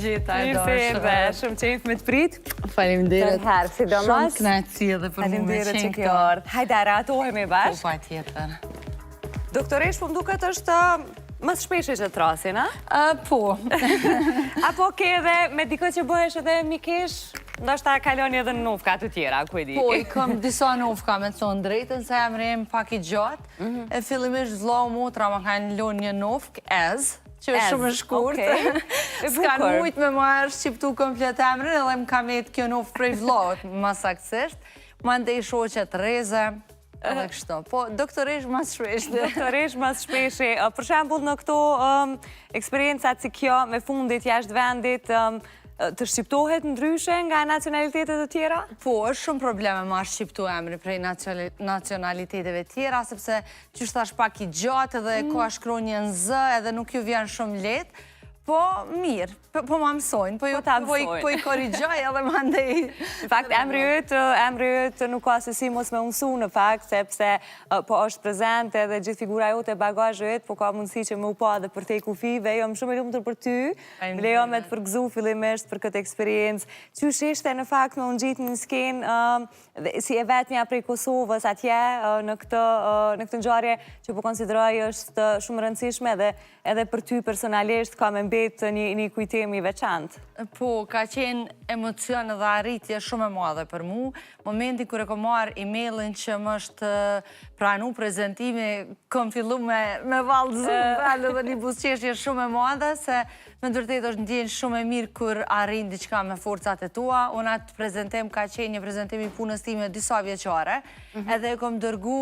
gjeta e Mirë se erdhe, shumë qejf me të prit. Faleminderit. Tërherë, sidomos. Shumë kënaqësi edhe për mua me Faleminderit që qenë kjo këtu. ardhë. Hajde, ratohemi Po, bashkë. patjetër. Doktoresh, po m'duket është më shpeshe që të rasin, a? Po. Apo ke edhe me dikë që bëhesh edhe mikesh, ndoshta kaloni edhe në nufka të tjera, ku e di? Po, i kam disa nufka me të thonë drejtën, se emri im pak i gjatë. E fillimisht vllau motra ma kanë lënë një nufk, që është shumë e shkurt. S'kan mujt me ma shqiptu komplet emrin, edhe më kam jetë kjo nufk prej vllaut, më saktësisht. Ma ndej shoqet Reze, edhe kështu. Po, doktoresh mas shpesh. Doktoresh mas shpeshe. Për shembull, në këto eksperiencat si kjo, me fundit jashtë vendit, të shqiptohet ndryshe nga nacionalitetet të tjera? Po, është shumë probleme ma shqiptu emri prej nacionaliteteve tjera, sepse që thash pak i gjatë edhe ka shkronjë në zë edhe nuk ju vjen shumë letë. Po, mirë, po ma mësojnë, po i korrigjoj edhe ma ndej. Në fakt, emri ytë nuk ka se si mos me mësu në fakt, sepse po është prezent edhe gjithë figura jote bagazhë ytë, po ka mundësi që me u pa dhe për te kufive, jo më shumë e lumëtër për ty, më lejo me të përgëzu fillimisht për këtë eksperiencë. Qysh ishte në fakt me unë gjitë në skenë, si e vetëmja prej Kosovës atje, në këtë ngjarje që po konsideroj është shumë rëndësishme edhe për ty personalisht ka me mbetë një kujtimi veçantë. Po, ka qenë emocion dhe arritje shumë e madhe për mu. Momentin kër e kom marrë emailin që më është pranu prezentimi, kom fillu me valëzu dhe një busqeshje shumë e madhe, se me ndërtet është ndjenë shumë e mirë kër arrin diqka me forcat e tua. Unë atë prezentim ka qenë një prezentim i punës time disa vjeqare, edhe e kom dërgu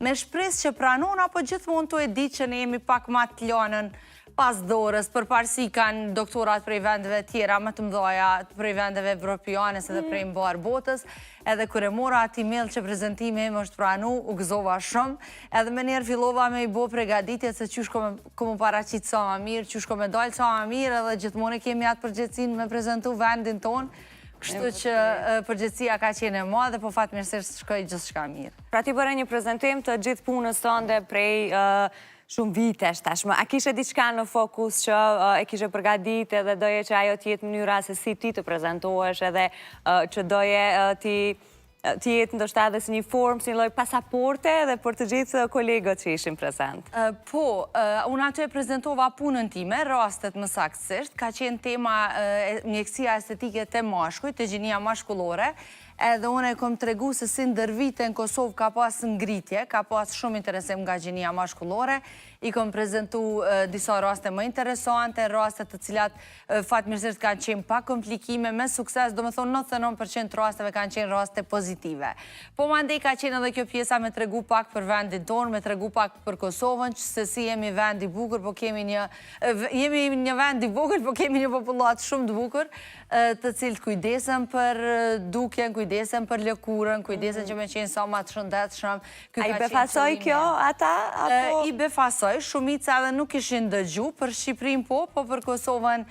me shpres që pranon, apo gjithmonë të e di që ne jemi pak ma të ljanën pas dorës, për parësi kanë doktorat prej vendeve tjera, më të mdoja prej vendeve evropianes edhe prej mbarë botës, edhe kër e mora ati email që prezentime im është pranu, u gëzova shumë, edhe me njerë fillova me i bo pregaditjet se qysh ko mu paracit sa ma mirë, qysh ko me dojnë sa ma mirë, edhe gjithmonë kemi atë përgjithsin me prezentu vendin tonë, kështu që përgjithsia ka qenë e madhe, po fatë mirësisht shkoj gjithë shka mirë. Pra ti bërë një prezentim të gjithë punës tënde prej shumë vitesh tashmë. A kishe diçka në fokus që e kishe përgadit edhe doje që ajo t'jetë mënyra se si ti të prezentohesh edhe që doje ti jetë ndoshta edhe si një formë, si një lloj pasaporte edhe për të gjithë kolegët që ishin prezent? Po, unë aty e prezentova punën time, rastet më saktësisht, ka qenë tema mjekësia estetike të mashkujt, të gjinia mashkullore, edhe unë e kom tregu se si ndër vite në Kosovë ka pas ngritje, ka pas shumë interesim nga gjinia mashkullore, i kom prezentu disa raste më interesante, raste të cilat fatmirësisht kanë qenë pa komplikime, me sukses, do me thonë 99% rasteve kanë qenë raste pozitive. Po ma ndej ka qenë edhe kjo pjesa me tregu pak për vendin tonë, me tregu pak për Kosovën, që se si jemi vend i bukur, po kemi një vend i bukur, po kemi një popullat shumë të bukur, të cilët kujdesen për dukjen, kujdesen për lëkurën, kujdesen që me qenë sa ma të shëndetshëm. A i befasoj kjo ata? I befasoj, shumica edhe nuk ishin dëgju, për Shqiprin po për Kosovën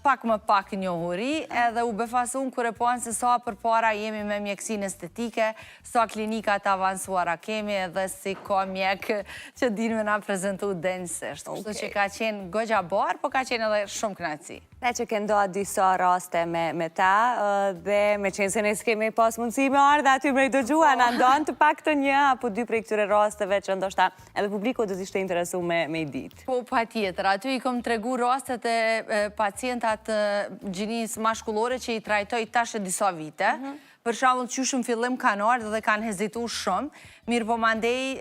pak më pak njohuri, edhe u befasun kër e ponë se sa për para jemi me mjekësin estetike, sa klinikat avansuara kemi, edhe si ka mjek që din me na prezentu denjësisht. Kështu që ka qenë gogja barë, po ka qenë edhe shumë kënaqësi. Ne që ke ndoa disa raste me ta, dhe me qenë se ne s'kemi pas mundësi me ardhe aty me i dëgjua, në ndonë të pak të një apo dy prej këtyre rasteve që ndoshta edhe publiku do t'ishte interesu me i ditë. Po, pa tjetër. Aty i kom tregu rastet e pacientat gjinis mashkullore që i trajtoj tash e disa vite. Për shembull, qysh në fillim kanë ardhur dhe kanë hezitu shumë, mirë po mandej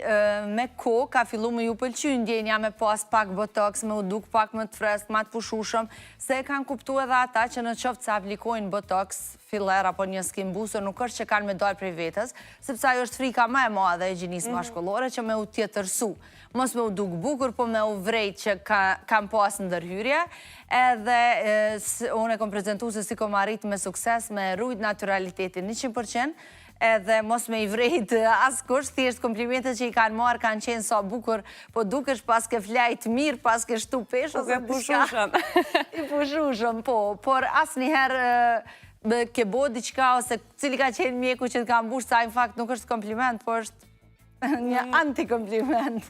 me kohë ka fillu me ju pëlqy ndjenja me pas pak botox, me u duk pak më të freskët, më të pushueshëm, se kanë kuptu edhe ata që në qoftë se aplikojnë botox, filler apo një skin booster, nuk është që kanë me dalë prej vetës, sepse ajo është frika më e madhe e gjinisë mashkullore që me u tjetërsu. Mos me u duk bukur, po me u vrejt që kam pas ndërhyrje, edhe unë e kom prezentu se si kom arrit me sukses, me rujt naturalitetin 100%, edhe mos me i vrejt askush, thjesht komplimentet që i kanë marrë kanë qenë sa bukur, po dukesh pas ke flajt mirë, pas ke shtu pesh, ose pushushëm. I pushushëm, po, por asnjëherë ke bo diqka, ose cili ka qenë mjeku që të ka mbush, sa në fakt nuk është kompliment, po është një antikompliment,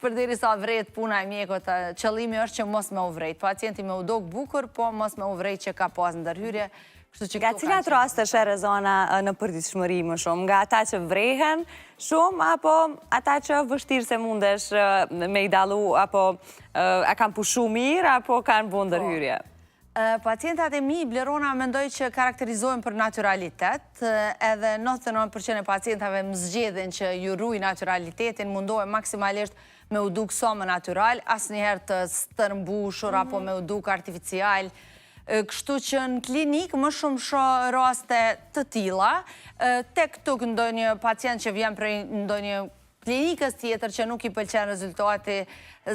përderisa vret puna e mjekut, qëllimi është që mos me u vrejt. Pacienti me u dok bukur, po mos me u vrejt që ka pas ndërhyrje. Nga cilat raste është e rezona në përditshmëri më shumë? Nga ata që vrehen shumë, apo ata që vështirë se mundesh me i dalu, apo a kanë pushu mirë, apo kanë bu ndërhyrje? Pacientat e mi, Blerona, mendoj që karakterizohen për naturalitet, edhe 99% e pacientave më zgjedhin që ju ruj naturalitetin, mundohen maksimalisht me u duk sa më natural, asë njëherë të stërmbushur, apo me u duk artificial. Kështu që në klinik më shumë sho raste të tilla, tek tuk ndonjë pacient që vjen prej ndonjë klinikës tjetër që nuk i pëlqen rezultati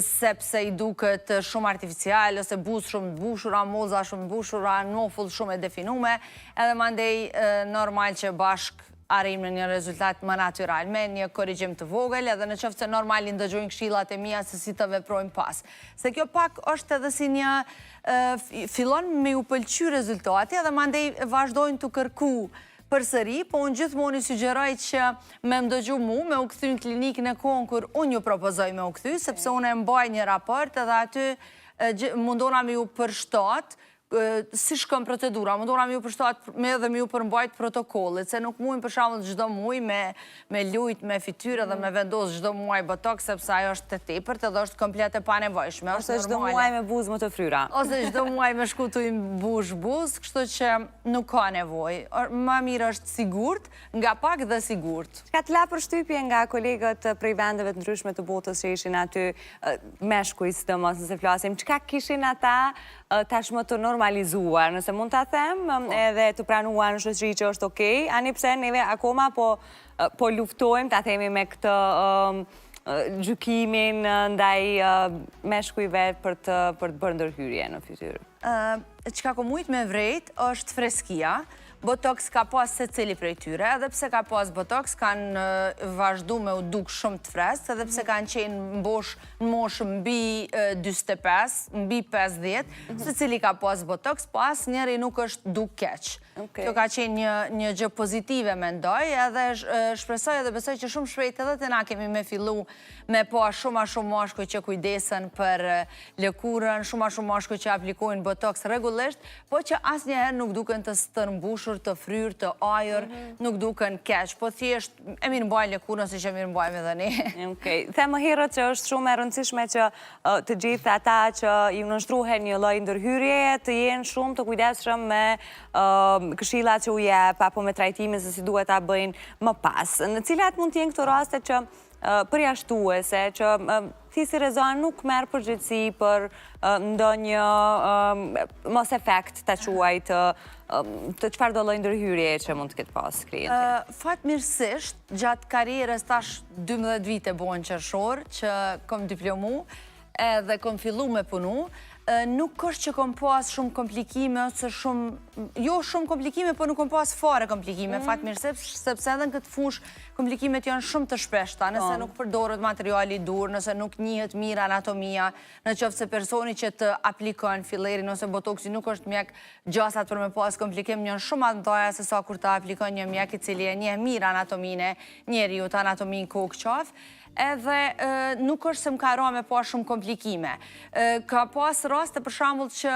sepse i duket shumë artificial, ose buzë shumë të bushura, moza shumë të bushura, nofull shumë e definume, edhe mandej normal që bashk arrim në një rezultat më natural, me një korrigjim të vogël, edhe në qoftë se normal i ndëgjojnë këshillat e mia se si të veprojmë pas. Se kjo pak është edhe si një fillon me u pëlqy rezultati, edhe mandej vazhdojnë të kërku përsëri, po unë gjithmonë i sugjeroj që me më dëgju mu, me u kthy në klinikën e kohën kur unë ju propozoj me u kthy, sepse unë e mbaj një raport edhe aty mundona me ju përshtat si shkon procedura, mundona me ju përshtat me edhe me ju përmbajt protokollit, se nuk mujnë për shembull çdo muaj me lujt, me fytyrë dhe me vendos çdo muaj botox, sepse ajo është të tepërt edhe është komplet e panevojshme. Ose çdo muaj me buzë më të fryra. Ose çdo muaj me shkutu i buzë, kështu që nuk ka nevojë. Më mirë është sigurt, nga pak dhe sigurt. Ka të la përshtypje nga kolegët prej vendeve të ndryshme të botës që ishin aty, meshkuj sidomos nëse flasim, çka kishin ata tashmë të normalizuar, nëse mund ta them, edhe të pranuar në shoqëri që është okej, ani pse neve akoma po luftojmë, ta themi, me këtë gjykimin ndaj meshkujve për të bërë ndërhyrje në fytyrë. Çka ko mujt me vrejt është freskia. Botox ka pas se cili prej tyre, edhe pse ka pas botox, kanë vazhdu me u duk shumë të freskët, edhe pse kanë qenë në moshë mbi 45, mbi 50, se cili ka pas botox, po as njeri nuk është duk keq. Kjo ka qenë një gjë pozitive, mendoj, edhe shpresoj edhe besoj që shumë shpejt edhe të na kemi me fillu me po shumë mashkuj që kujdesen për lëkurën, shumë mashkuj që aplikojnë botox rregullisht, po që asnjëherë nuk duken të stërmbushur, të fryrë, të ajër, nuk duken keq, po thjesht e mirë mbajnë lëkurën si që mirë mbajmë edhe ne. The më herët që është shumë e rëndësishme që të gjithë ata që i nështruhen një lloj ndërhyrjeje të jenë shumë të kujdesshëm me këshillat që u jep, apo me trajtimin se si duhet ta bëjnë më pas. Në cilat mund të jenë këto raste që përjashtuese, që ti si rezon nuk merr përgjegjësi për ndonjë mos efekt ta quaj të çfarëdo lloj ndërhyrje që mund të ketë pas klienti? Fatmirësisht, gjatë karrierës tash 12 vite bojnë qershor që kom diplomu edhe kom fillu me punu, nuk është që kom pas shumë komplikime, ose jo shumë komplikime, po nuk kom pas fare komplikime, fatmirësisht, sepse edhe në këtë fush komplikimet janë shumë të shpeshta, nëse nuk përdoret materiali dur, nëse nuk njihet mirë anatomia, në qoftë se personi që të aplikon fillerin ose botoksi nuk është mjek gjasat për me pas komplikim, janë shumë atë mëdha se sa kur të aplikon një mjek i cili e njeh mirë anatomine, njeriu të anatomin kokë-qaf, edhe nuk është se më ka ra me pa shumë komplikime. Ka pas raste për shembull që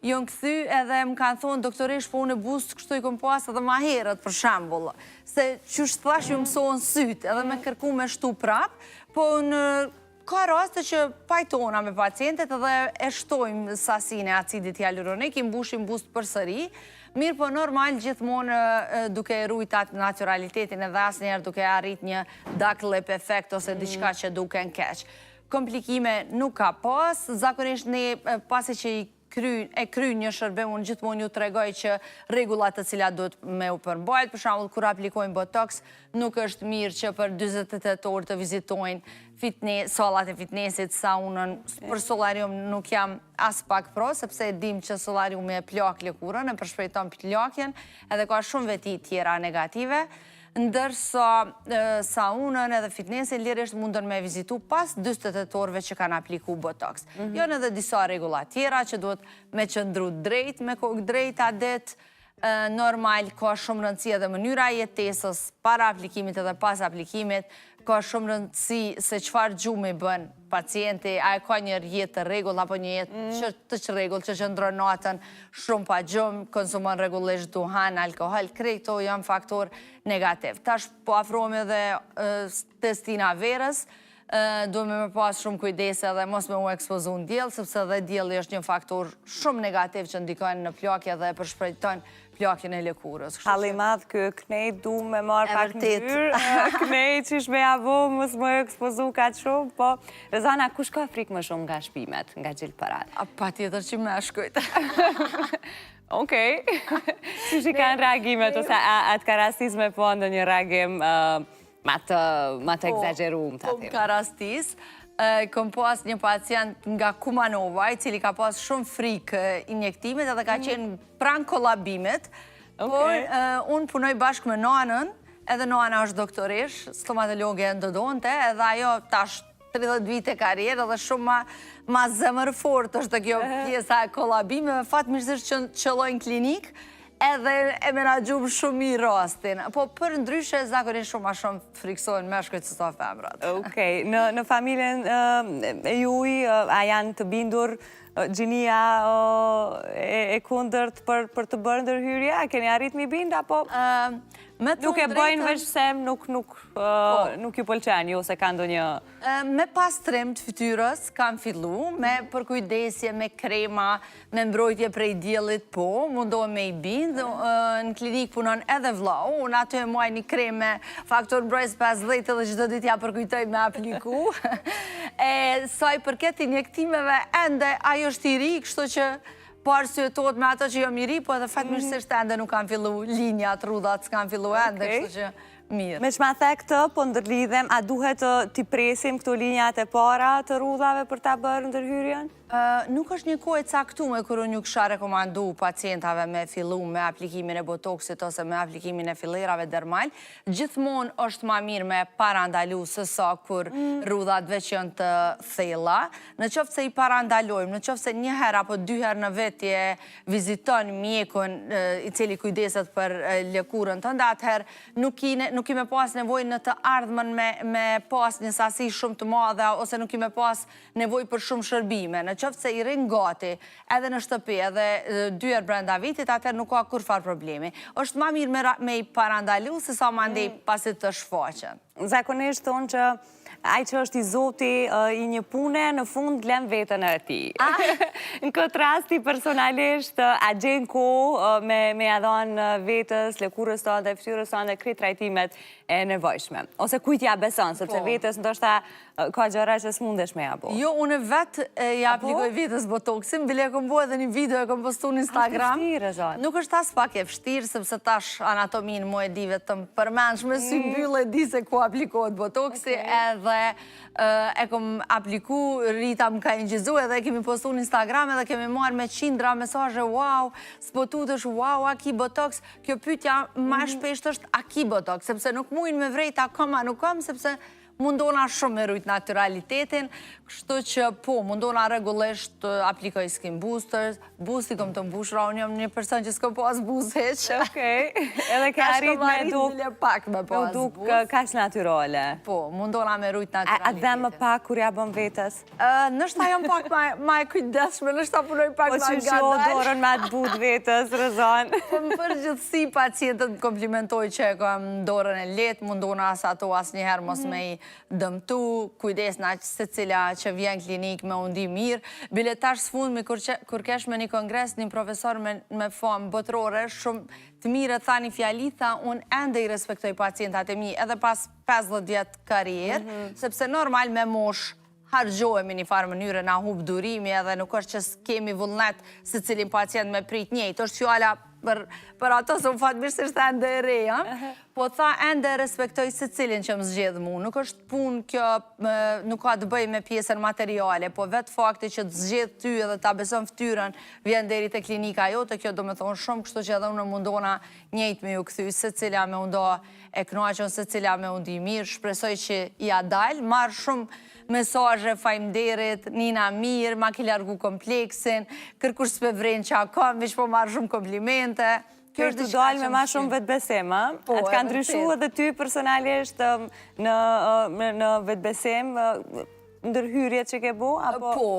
jon kthy edhe më kanë thonë doktorish, po unë buzë kështu i kom pas edhe ma herët për shembull, se qysh thash ju mësohen syt, edhe me kërku me shtu prap, po në ka raste që pajtona me pacientet edhe e shtojmë sasinë e acidit hyaluronik, i mbushim buzët përsëri. Mirë, po normal gjithmonë duke e rujt atë naturalitetin edhe asnjëherë duke arrit një dark lip effect ose diçka që duken keq. Komplikime nuk ka pas, zakonisht ne pasi që e kry një shërbim, unë gjithmonë ju tregoj që rregullat të cilat duhet me u përmbajt, për shembull kur aplikojnë botox, nuk është mirë që për 48 orë të vizitojnë sallat e fitnessit, saunën. Për solarium nuk jam as pak pro, sepse e dim që solariumi e plak lëkurën, e përshpejton plakjen, edhe ka shumë veti tjera negative, ndërsa saunën edhe fitnessin lirisht mundën me vizitu pas 48 orëve që kanë apliku botox. Janë edhe disa rregullat tjera që duhet me qëndru drejt, me kokë drejt adet, normal ka shumë rëndësi edhe mënyra e jetesës para aplikimit edhe pas aplikimit, ka shumë rëndësi se çfarë gjumë i bën pacienti, a e ka një jetë të rregull apo një jetë që të çrregull, që qëndron natën shumë pa gjumë, konsumon rregullisht duhan, alkohol, këto janë faktor negativ. Tash po afrohemi edhe testina verës, duhet me pas shumë kujdese dhe mos me u ekspozu në diell, sepse edhe dielli është një faktor shumë negativ që ndikon në plakje dhe e përshpejton plakjen e lëkurës. Halli madh kë knej du me marrë pak ndyr, knej qish me avo, mos më ekspozu ka shumë, po Rezana, kush ka frikë më shumë nga shpimet, nga gjilpërat? Pa tjetër që meshkujt. Okej. Si që kanë reagimet, ose atë ka rastis me po ndë një reagim ma të egzagerum, ta thime. Ka rastis. Kom pas një pacient nga Kumanova, i cili ka pas shumë frikë injektimit edhe ka qenë pranë kolabimit. Por unë punoj bashkë me nanën, edhe nana është doktorish, stomatologe endodonte, edhe ajo tash 30 vite karrierë edhe shumë ma zemër fort është kjo pjesa e kolabimeve, fatmirësisht që qëllojnë klinik, edhe e menaxhum shumë i rastin. Po për ndryshe, zakonisht shumë a shumë friksohen meshkujt se sa femrat. Okej, në familjen e juj, a janë të bindur gjinia e kundërt për të bërë ndërhyrje? A keni arrit mi bind, apo nuk e bëjnë veç sem, nuk ju pëlqen, jo se ka ndonjë... Me pastrim të fytyrës kam fillu, me përkujdesje, me krema, me mbrojtje prej diellit, po, mundohem me i bind. Në klinik punon edhe vllau, unë aty e muaj një krem me faktor mbrojtës 50 edhe çdo ditë ja përkujtoj me apliku. Saj përket injektimeve, ende ajo është i ri, kështu që po arsyetohet me ato që jo miri, po edhe fatmirësisht ende nuk kanë fillu linjat, rrudhat s'kan fillu ende, kështu që mirë. Me që ma the këtë, po ndërlidhem, a duhet t'i presim këto linjat e para të rrudhave për ta bërë ndërhyrjen? Nuk është një kohë e caktuar kur unë ju kisha rekomandu pacientave me fillu me aplikimin e botoksit ose me aplikimin e fillerave dermal. Gjithmonë është ma mirë me parandalu sësa kur rrudhat veç janë të thella. Në qoftë se i parandalojmë, në qoftë se një herë apo 2 herë në vetje viziton mjekun i cili kujdeset për lëkurën tënde, atëherë nuk i me pas nevojë në të ardhmen me pas një sasi shumë të madhe ose nuk i me pas nevojë për shumë shërbime. Në qoftë se i rinë gati edhe në shtëpi edhe 2 herë brenda vitit, atër nuk ka kur farë problemi. Është ma mirë me i parandalu se sa ma ndej pasit të shfaqen. Zakonisht thonë që ai që është i zoti i një pune, në fund glem vetën e ti. Në këtë rasti personalisht, a gjenë kohë me adhon vetës, lëkurës tonë dhe fytyrës tonë dhe krejt trajtimet e nevojshme. Ose kujt ja beson, sepse vetës ndoshta ka gjëra që s'mundesh me ja bo. Jo, unë vetë ja aplikoj vetës botoksin, bile e kom bo edhe një video e kom postu në Instagram. Nuk është as pak e vështirë, sepse tash anatomin mu e di vetëm përmenshme, sy mbyllë e di se ku aplikohet botoksi, edhe e kom apliku, Rita më ka ingjizu edhe kemi postu në Instagram edhe kemi marrë me qindra mesazhe, wow, spotut është wow, a ki botoks, kjo pyetja ma shpesht është a ki botoks, sepse nuk mujnë me vrejt a kom a nuk kom, sepse mundona shumë me rujt naturalitetin, kështu që po, mundona regullisht aplikoj skin boosters, boosti kom të mbushra, unë jam një person që s'ko pas boost heq. Okej, edhe ke arrit me duk kash naturale. Po, mundona me rujt naturalitetin. A dhe më pak kur ja bëm vetës? Nështa jam pak ma e kujdeshme, nështa punoj pak ma nga dalë. Po që që dorën me atë but vetës, Rezan. Po më përgjithsi pacientët më komplimentoj që e kam dorën e letë, mundona as ato as njëherë mos me i dëmtu, kujdes në se cila që vjen klinik me undi mirë. Biletash s'fundmi, kur kesh me një kongres, një profesor me famë botërore, shumë të mirë e tha një fjali, tha, unë ende i respektoj pacientat e mi, edhe pas 50 vjetë karierë, sepse normal me mosh hargjohemi një farë mënyre na hub durimi edhe nuk është që kemi vullnet se cilin pacient me prit njëjtë. është fjala për ato se më fatmirësisht ende e reja, po tha ende respektoj se cilin që më zgjedhë mu. Nuk është pun kjo, nuk ka të bëj me pjesën materiale, po vetë fakti që të zgjedhë ty edhe ta beson ftyrën vjen deri te klinika jote, kjo do me thonë shumë, kështu që edhe unë mundona njëjtë me ju kthy, se cila me undo e knaqën, se cila me undi mirë, shpresoj që ja dalë, marë shumë mesazhe fajmderit, nina mirë, ma ki largu kompleksin, kërkush s'pe vrenë që a kam, veç po marrë shumë komplimente. Për të dalë me ma shumë vetëbesim, a? Po, Atë ka ndryshu edhe ty personalisht në vetëbesim, ndërhyrjet që ke bo, apo? Po,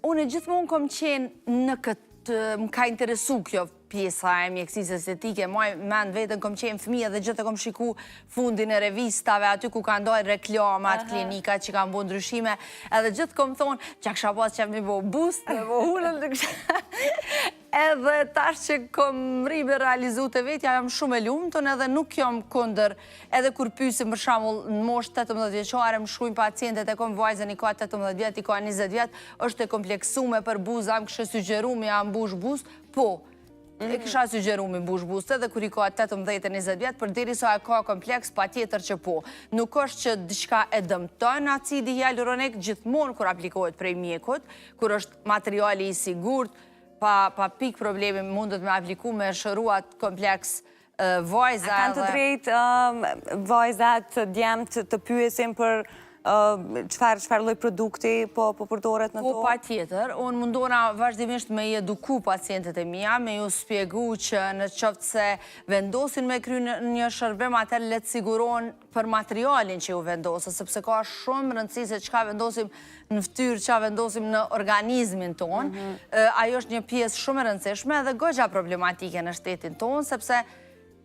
unë gjithmonë kom qenë në këtë, më ka interesu kjo pjesa e mjekësisë estetike, moj mend vetën kom qenë fëmija dhe gjithë kom shiku fundin e revistave, aty ku ka ndojnë reklamat, klinikat që kanë bo ndryshime, edhe gjithë kom thonë, që a kësha pas që mi bo boost, me bo hullën të kësha. Edhe tash që kom rri me realizu të vetja, jam shumë e lumëtën edhe nuk jam kunder, edhe kur pysim për shamull në mosh 18 vjeqare, më shkujnë pacientet e kom vajzën i ka 18 vjet, i ka 20 vjet, është e kompleksume për buza, më kështë sugjeru me jam bush buz, po, e kësha sugjeru me bush buz, edhe kur i ka 18-20 vjet, për diri sa e ka kompleks, pa tjetër që po. Nuk është që diçka e dëmton acidi hyaluronik, gjithmonë kur aplikohet prej mjekut, kur është materiali i sigurt, pa pik problemi mundet me apliku me shëruat kompleks vajza. A kanë të drejt vajzat djemt të pyesin për qëfar lloj produkti po përdoret në to? Po, pa tjetër. Unë mundona vazhdimisht me i eduku pacientet e mija, me ju spjegu që në qoftë se vendosin me kry një shërbim, atër le të siguron për materialin që ju vendosë, sepse ka shumë rëndësi se qka vendosim në ftyrë, qka vendosim në organizmin tonë. Ajo është një pjesë shumë e rëndësishme dhe goxha problematike në shtetin tonë, sepse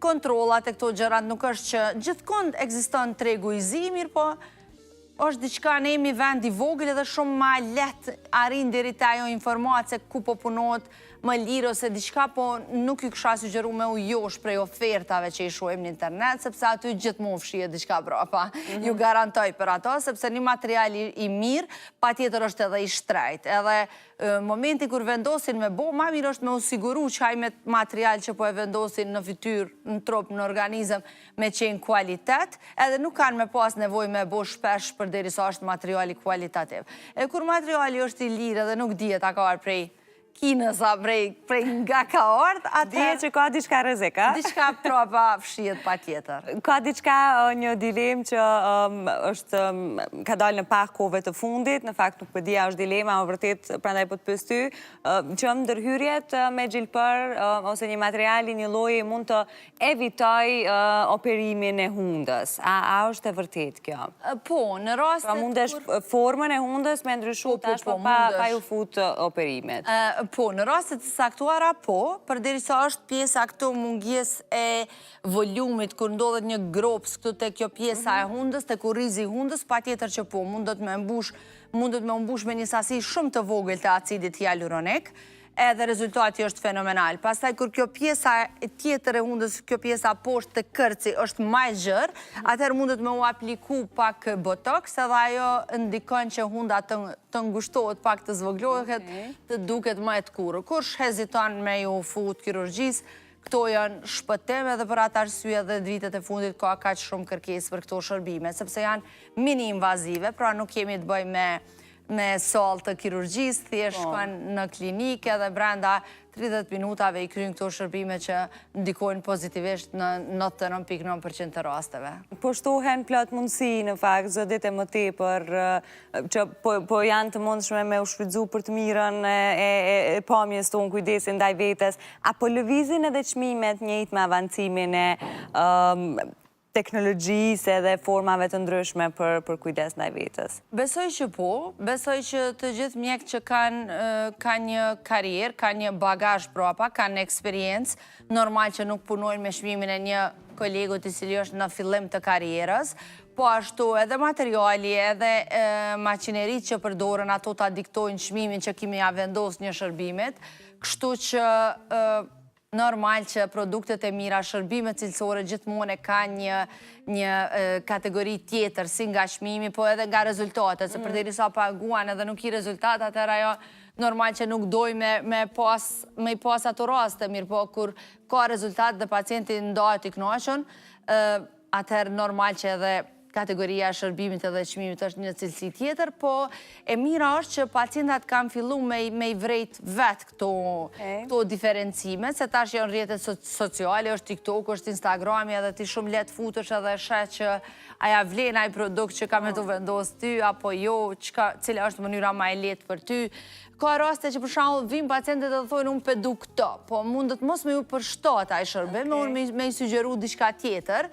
kontrolat e këto gjërat nuk është që gjithkund ekziston tregu i zi, mirë po, është diçka ne jemi vend i vogël edhe shumë ma letë arin deri të ajo informace ku po punot më lirë ose diçka, po nuk ju kësha sugjeru me u josh prej ofertave që i shohim në internet, sepse aty gjithmonë fshije diçka brapa. Ju garantoj për ato, sepse një material i mirë, pa tjetër është edhe i shtrejt. Edhe momenti kur vendosin me bo, ma mirë është me u siguru që hajme material që po e vendosin në fytyr, në trup, në organizëm, me qenë kualitet, edhe nuk kanë me pas nevoj me bo shpesh për deri sa është materiali kualitativ. E kur materiali është i lirë edhe nuk dihet a ka arë prej Kinësa, prej nga ka ardhë, atër... Dije që ka diçka rrezika? Diçka prapa fshijet pa tjetër. Ka diçka një dilem që ka dalë në pak kove të fundit, në fakt nuk përdia është dilema, më vërtet prandaj po të pyes ty, që ndërhyrjet me gjilpër ose një materiali, një lloji mund të evitoj operimin e hundës. A është e vërtet kjo? Po, në rastet... Pra mundesh formën e hundës me ndryshu tash pa ju fut operimet. Po, në rastet saktuara po, përderisa është pjesa këto mungjes e volumit, kur ndodhet një grops këtu te kjo pjesa e hundës, te kurrizi i hundës, pa tjetër që po, mundet me mbush me një sasi shumë të vogël të acidit hyaluronik, edhe rezultati është fenomenal. Pastaj, kur kjo pjesa tjetër e hundës, kjo pjesa poshtë të kërci është ma e gjërë, atëherë mundet me u apliku pak botox, edhe ajo ndikon që hunda të ngushtohet pak të zvoglohet, të duket ma e të kurë. Kur heziton me ju fut kirurgjis, këto janë shpëteme dhe për atë arsye dhe vitet e fundit ka kaq shumë kërkesë për këto shërbime, sepse janë mini invazive, pra nuk kemi të bëjmë me sallë të kirurgjisë, thjesht shkon në klinikë dhe brenda 30 minutave i kryjnë këto shërbime që ndikojnë pozitivisht në 99.9% të rasteve. Po shtohen plot mundësi në fakt, zë ditë më tepër, që po janë të mundshme me u shfrytzu për të mirën e pamjes tonë, kujdesin ndaj vetes, apo lëvizin edhe çmimet njëjtë me avancimin e teknologjisë edhe formave të ndryshme për kujdes ndaj vetës? Besoj që po, besoj që të gjithë mjekët që kanë një karierë, kanë një bagazh brapa, kanë eksperiencë, normal që nuk punojnë me çmimin e një kolegu i cili është në fillim të karrierës, po ashtu edhe materiali, edhe makineritë që përdoren ato ta diktojnë çmimin që kimi ja vendos një shërbimit, kështu që normal që produktet e mira, shërbimet cilësore gjithmonë ka një kategori tjetër, si nga çmimi, po edhe nga rezultatet, se përderisa paguan edhe nuk i rezultat, atëherë ajo normal që nuk doj me i pas ato raste, mirë po kur ka rezultat dhe pacienti ndahet i kënaqur, atëherë normal që edhe kategoria e shërbimit edhe çmimit është një cilësi tjetër, po e mira është që pacientat kanë fillu me i vrejt vetë këto diferencime, se tash janë rrjetet sociale, është TikTok, është Instagrami, edhe ti shumë let futesh edhe shet që aja vlen ai produkt që ka me të vendos ty, apo jo, cila është mënyra ma e letë për ty. Ka raste që për shembull vijnë pacientët dhe thonë unë pedu këto, po mundet mos me ju përshtat ai shërbim, me i sugjeru diçka tjetër.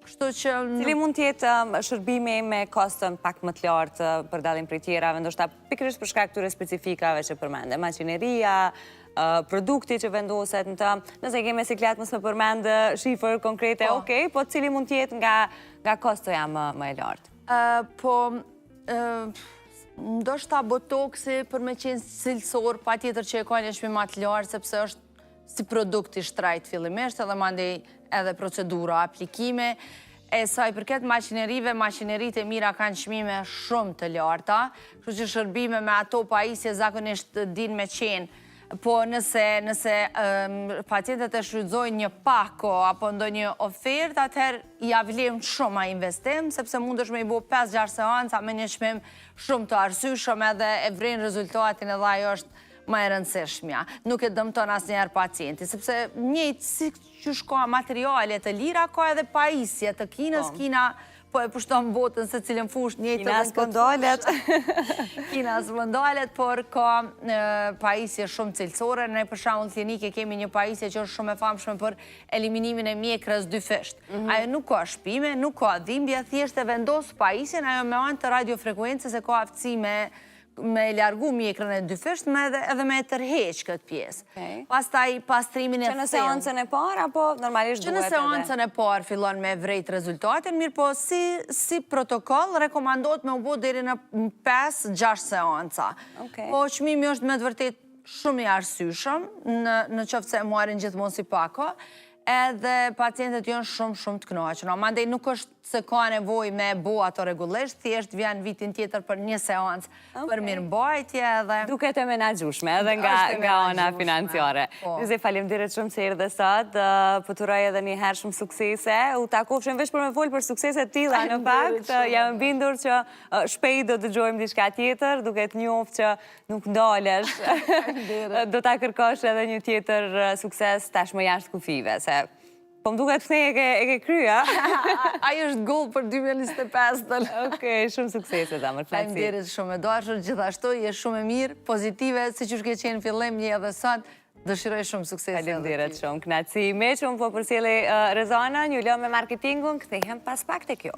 Kështu që... Cili mund tjetë shërbimi me kostën pak më të lartë për dallim prej tjerave, ndoshta pikërisht për shkak këtyre specifikave që përmende, maqineria, produkti që vendoset në të, nëse kemi siklet mos më përmend shifër konkrete, okej, po cili mund tjetë nga kostoja më e lartë? Po, ndoshta botoksi për me qenë cilësor, pa tjetër që e ka një çmim më të lartë, sepse është si produkti shtrajt fillimisht, edhe mandej edhe procedura, aplikime. E sa i përket maqinerit e mira kanë çmime shumë të larta, kështu që shërbime me ato pajisje zakonisht din me qenë. Po nëse pacientët e shfrytëzojnë një pako apo ndonjë ofertë, atëherë ja vlen shumë ai investim, sepse mundesh me i bo 5-6 seanca me një çmim shumë të arsyeshëm edhe e vren rezultatin edhe ajo është më e rëndësishmja. Nuk e dëmton asnjëherë pacienti, sepse njëjtë si që shka materiale të lira, ka edhe pajisje të kinës, kina po e pushton botën se cilën fush njëjtë kina s'pëndalet. Kina s'pëndalet, por ka pajisje shumë cilësore. Ne për shembull në klinike kemi një pajisje që është shumë e famshme për eliminimin e mjekrës dyfisht. Ajo nuk ka shpime, nuk ka dhimbje, thjesht e vendos pajisjen, ajo me anë të radiofrekuencës e ka aftësi me largu mjekrën e dyfisht, edhe me tërheq këtë pjesë. Pastaj pastrimin e thellë. Që në seancën e parë, apo normalisht duhet edhe? Që në seancën e parë fillon me vrejt rezultatin, mirë po si protokoll rekomandohet me u bo deri në 5-6 seanca. Po çmimi është me të vërtet shumë i arsyeshëm, në qoftë se e marrin gjithmonë si pako, edhe pacientët janë shumë të kënaqur. Mandej nuk është se ka nevojë me bo ato rregullisht, thjesht vjen vitin tjetër për një seancë për mirëmbajtje edhe... Duket e menaxhueshme edhe nga ana financiare. Ju faleminderit shumë që erdhe sot, po t'uroj edhe një herë shumë suksese. U takofshim veç për me folë për suksese të tilla në fakt. Jam bindur që shpejt do dëgjojmë diçka tjetër, duket njoft që nuk ndalesh. Do ta kërkosh edhe një tjetër sukses tashmë jashtë kufive, se po më duket këne e ke krya. Ajo është goal për 2025. Okej, shumë suksese, Damër. Faleminderit shumë e dashur, gjithashtu je shumë e mirë, pozitive, si që shke qenë fillim një edhe sot, dëshiroj shumë suksese. Faleminderit shumë, kënaqësi. Me shumë po përsjellë Rezana, një lëmë me marketingun, kthehem pas pak tek ju.